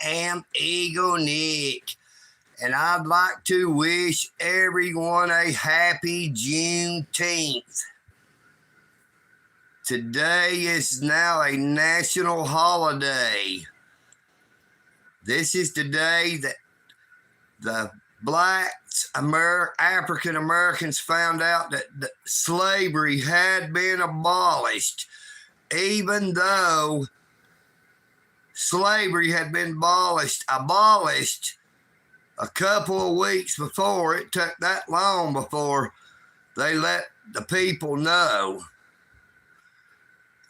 am EagleNick, and I'd like to wish everyone a happy Juneteenth. Today is now a national holiday. This is the day that the blacks, African Americans, found out that slavery had been abolished, even though slavery had been abolished a couple of weeks before. It took that long before they let the people know.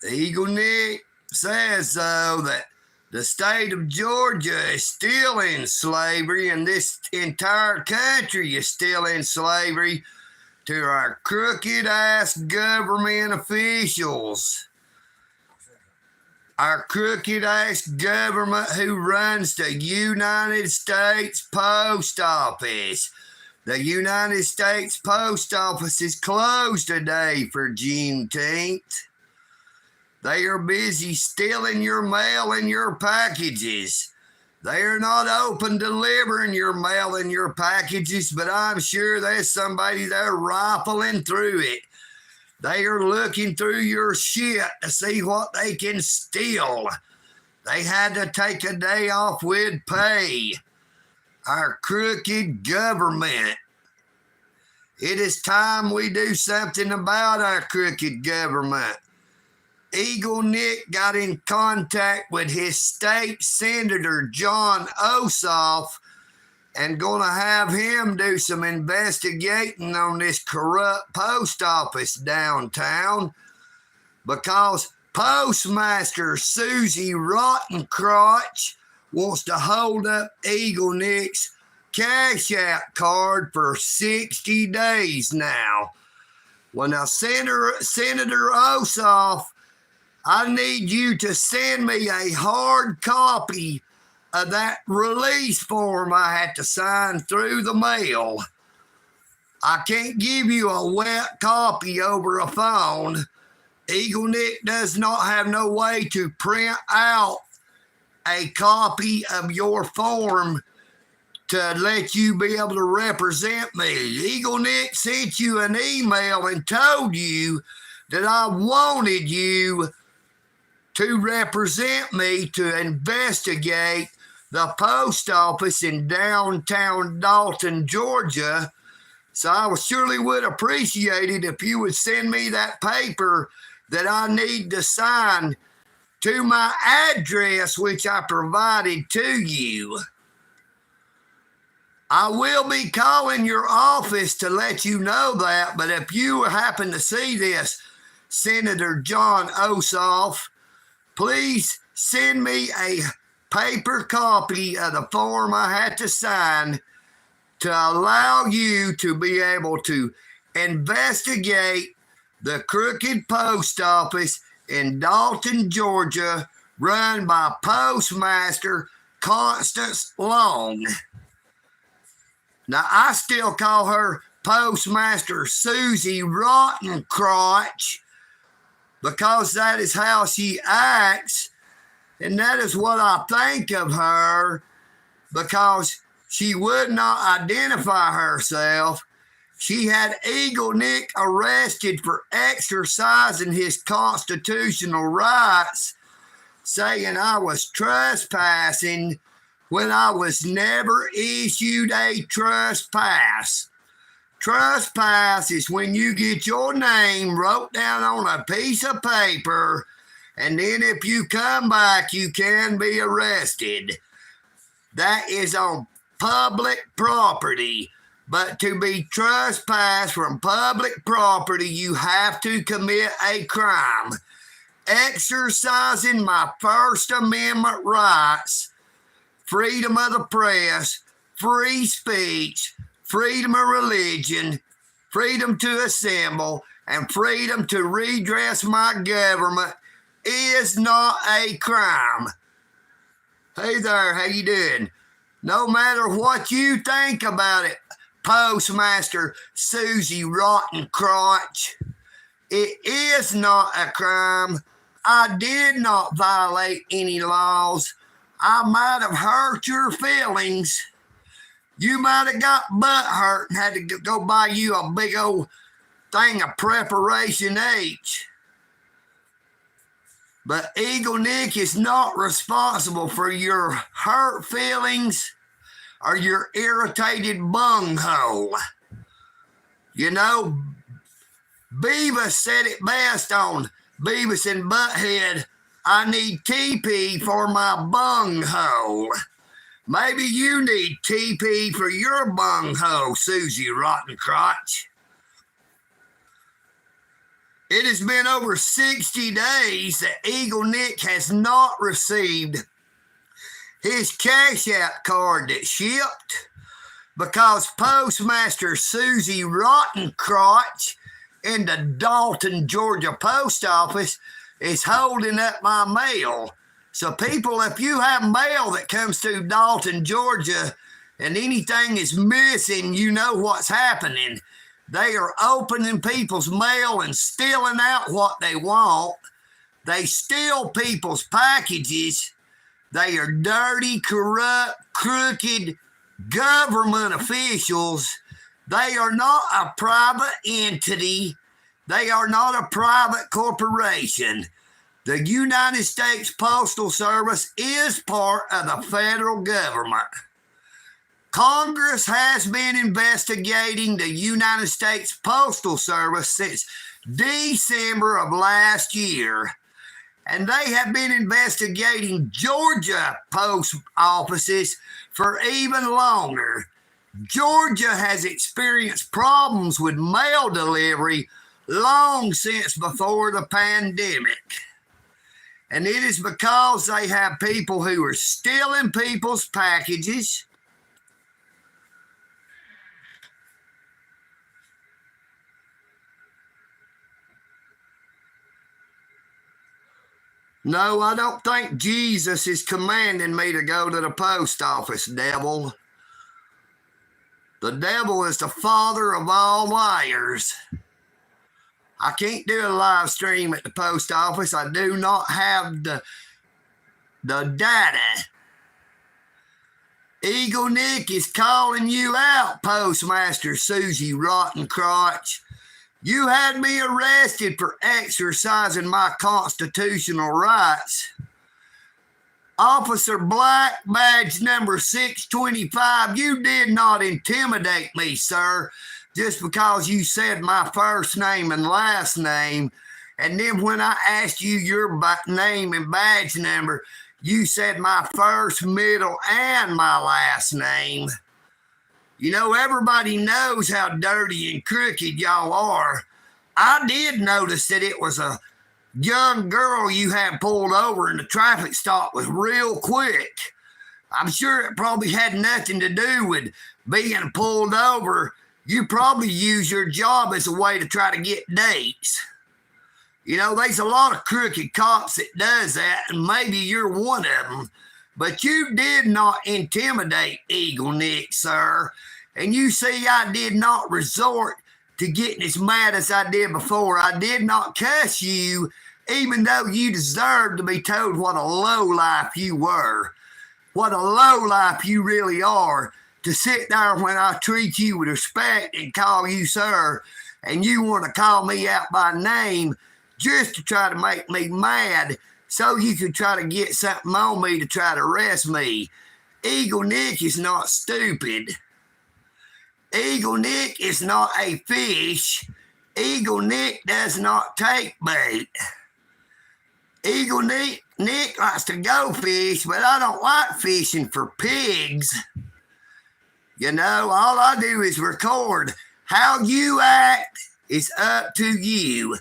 The EagleNick says, though, that the state of Georgia is still in slavery, and this entire country is still in slavery to our crooked-ass government officials. Our crooked-ass government who runs the United States Post Office. The United States Post Office is closed today for Juneteenth. They are busy stealing your mail and your packages. They are not open delivering your mail and your packages, but I'm sure there's somebody there rifling through it. They are looking through your shit to see what they can steal. They had to take a day off with pay. Our crooked government. It is time we do something about our crooked government. EagleNick got in contact with his state senator, Jon Ossoff, and going to have him do some investigating on this corrupt post office downtown, because Postmaster Susie Rottencrotch wants to hold up EagleNick's Cash App card for 60 days now. Well, now, Senator Ossoff, I need you to send me a hard copy of that release form I had to sign through the mail. I can't give you a wet copy over a phone. EagleNick does not have no way to print out a copy of your form to let you be able to represent me. EagleNick sent you an email and told you that I wanted you to represent me to investigate the post office in downtown Dalton, Georgia. So I surely would appreciate it if you would send me that paper that I need to sign to my address, which I provided to you. I will be calling your office to let you know that, but if you happen to see this, Senator Jon Ossoff, please send me a paper copy of the form I had to sign to allow you to be able to investigate the crooked post office in Dalton, Georgia, run by Postmaster Constance Long. Now, I still call her Postmaster Susie Rottencrotch, because that is how she acts, and that is what I think of her, because she would not identify herself. She had EagleNick arrested for exercising his constitutional rights, saying I was trespassing when I was never issued a trespass. Trespass is when you get your name wrote down on a piece of paper, and then if you come back, you can be arrested. That is on public property. But to be trespassed from public property, you have to commit a crime. Exercising my First Amendment rights, freedom of the press, free speech, freedom of religion, freedom to assemble, and freedom to redress my government is not a crime. Hey there, how you doing? No matter what you think about it, Postmaster Susie Rottencrotch, it is not a crime. I did not violate any laws. I might have hurt your feelings. You might have got butt hurt and had to go buy you a big old thing of Preparation H. But EagleNick is not responsible for your hurt feelings or your irritated bunghole. You know, Beavis said it best on Beavis and Butthead. I need TP for my bunghole. Maybe you need TP for your bunghole, Susie Rottencrotch. It has been over 60 days that EagleNick has not received his Cash App card that shipped because Postmaster Susie Rottencrotch in the Dalton, Georgia post office is holding up my mail. So people, if you have mail that comes through Dalton, Georgia, and anything is missing, you know what's happening. They are opening people's mail and stealing out what they want. They steal people's packages. They are dirty, corrupt, crooked government officials. They are not a private entity. They are not a private corporation. The United States Postal Service is part of the federal government. Congress has been investigating the United States Postal Service since December of last year, and they have been investigating Georgia post offices for even longer. Georgia has experienced problems with mail delivery long since before the pandemic. And it is because they have people who are stealing people's packages. No, I don't think Jesus is commanding me to go to the post office, devil. The devil is the father of all liars. I can't do a live stream at the post office. I do not have the data. EagleNick is calling you out, Postmaster Susie Rottencrotch. You had me arrested for exercising my constitutional rights. Officer Black, badge number 625, you did not intimidate me, sir, just because you said my first name and last name. And then when I asked you your name and badge number, you said my first, middle, and my last name. You know, everybody knows how dirty and crooked y'all are. I did notice that it was a young girl you had pulled over and the traffic stop was real quick. I'm sure it probably had nothing to do with being pulled over. You probably use your job as a way to try to get dates. You know, there's a lot of crooked cops that does that, and maybe you're one of them. But you did not intimidate EagleNick, sir. And you see, I did not resort to getting as mad as I did before. I did not cuss you, even though you deserved to be told what a lowlife you were. What a lowlife you really are, to sit there when I treat you with respect and call you sir, and you want to call me out by name just to try to make me mad so you could try to get something on me to try to arrest me. EagleNick is not stupid. EagleNick is not a fish. EagleNick does not take bait. EagleNick likes to go fish, but I don't like fishing for pigs. You know, all I do is record. How you act is up to you.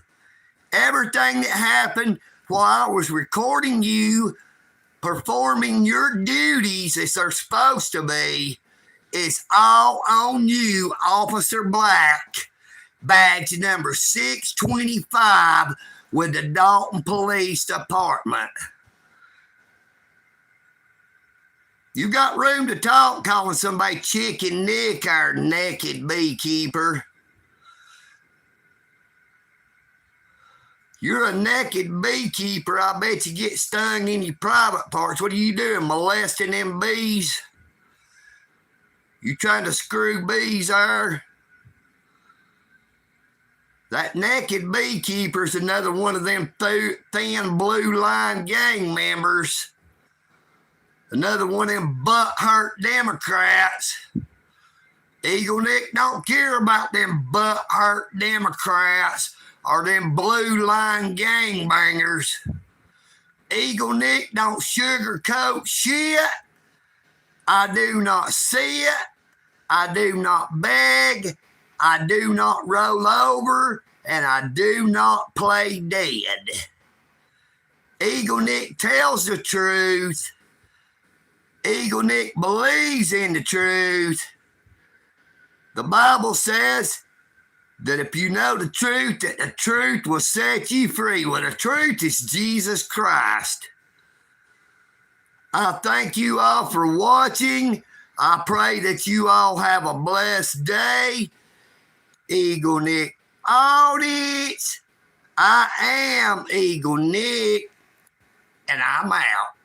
Everything that happened while I was recording you performing your duties as they're supposed to be is all on you, Officer Black, badge number 625 with the Dalton Police Department. You got room to talk calling somebody Chicken Nick, our naked beekeeper. You're a naked beekeeper. I bet you get stung in your private parts. What are you doing, molesting them bees? You trying to screw bees there? That naked beekeeper's another one of them thin blue line gang members. Another one of them butt-hurt Democrats. EagleNick don't care about them butt-hurt Democrats or them blue line gangbangers. EagleNick don't sugarcoat shit. I do not see it. I do not beg. I do not roll over. And I do not play dead. EagleNick tells the truth. EagleNick believes in the truth. The Bible says that if you know the truth, that the truth will set you free. Well, the truth is Jesus Christ. I thank you all for watching. I pray that you all have a blessed day. EagleNick audience, I am EagleNick, and I'm out.